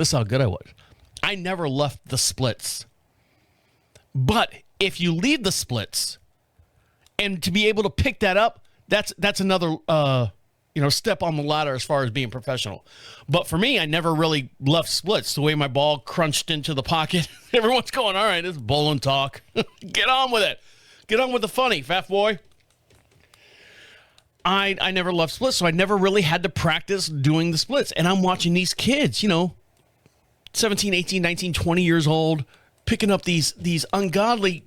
This is how good I was. I never left the splits. But if you leave the splits, and to be able to pick that up, that's another step on the ladder as far as being professional. But for me, I never really left splits. The way my ball crunched into the pocket, everyone's going, all right, it's bowling talk. Get on with it. Get on with the funny, fat boy. I never left splits, so I never really had to practice doing the splits. And I'm watching these kids, 17, 18, 19, 20 years old, picking up these ungodly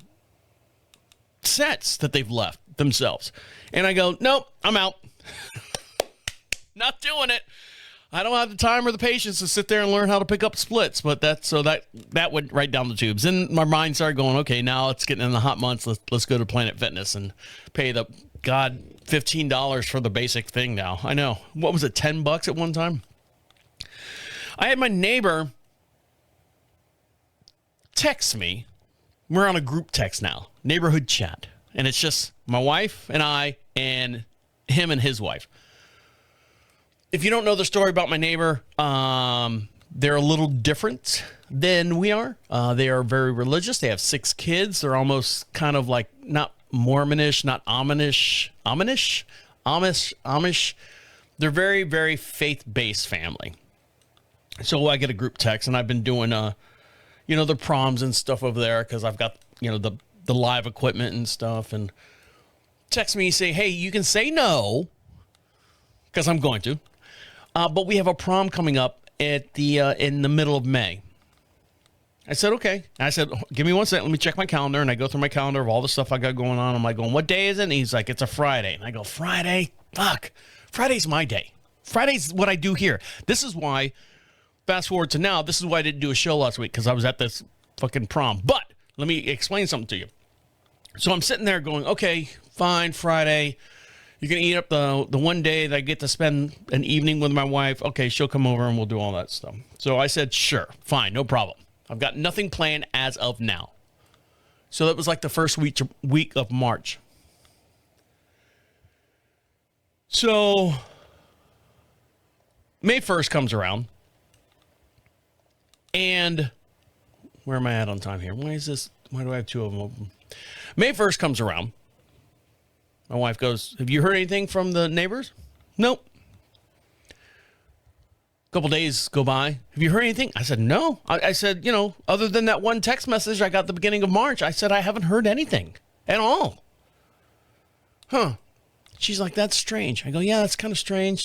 sets that they've left themselves. And I go, nope, I'm out. Not doing it. I don't have the time or the patience to sit there and learn how to pick up splits, but that went right down the tubes. And my mind started going, okay, now it's getting in the hot months. Let's go to Planet Fitness and pay the $15 for the basic thing now. I know. What was it, $10 at one time? I had my neighbor text me. We're on a group text now, neighborhood chat. And it's just my wife and I and him and his wife. If you don't know the story about my neighbor, they're a little different than we are. They are very religious. They have 6 kids. They're almost kind of like not Mormonish, not Amish. They're very, very faith-based family. So I get a group text, and I've been doing, the proms and stuff over there because I've got, the live equipment and stuff. And text me, say, hey, you can say no because I'm going to. But we have a prom coming up at in the middle of May. I said, okay. I said, give me 1 second. Let me check my calendar. And I go through my calendar of all the stuff I got going on. I'm like going, what day is it? And he's like, it's a Friday. And I go, Friday? Fuck. Friday's my day. Friday's what I do here. This is why, fast forward to now, this is why I didn't do a show last week because I was at this fucking prom. But let me explain something to you. So I'm sitting there going, okay, fine, Friday. You're going to eat up the one day that I get to spend an evening with my wife. Okay, she'll come over and we'll do all that stuff. So I said, sure, fine, no problem. I've got nothing planned as of now. So that was like the first week of March. So May 1st comes around. And where am I at on time here? Why do I have 2 of them open? May 1st comes around. My wife goes, have you heard anything from the neighbors? Nope. A couple days go by. Have you heard anything? I said, no. I said, other than that one text message I got at the beginning of March, I said, I haven't heard anything at all. Huh. She's like, that's strange. I go, yeah, that's kind of strange.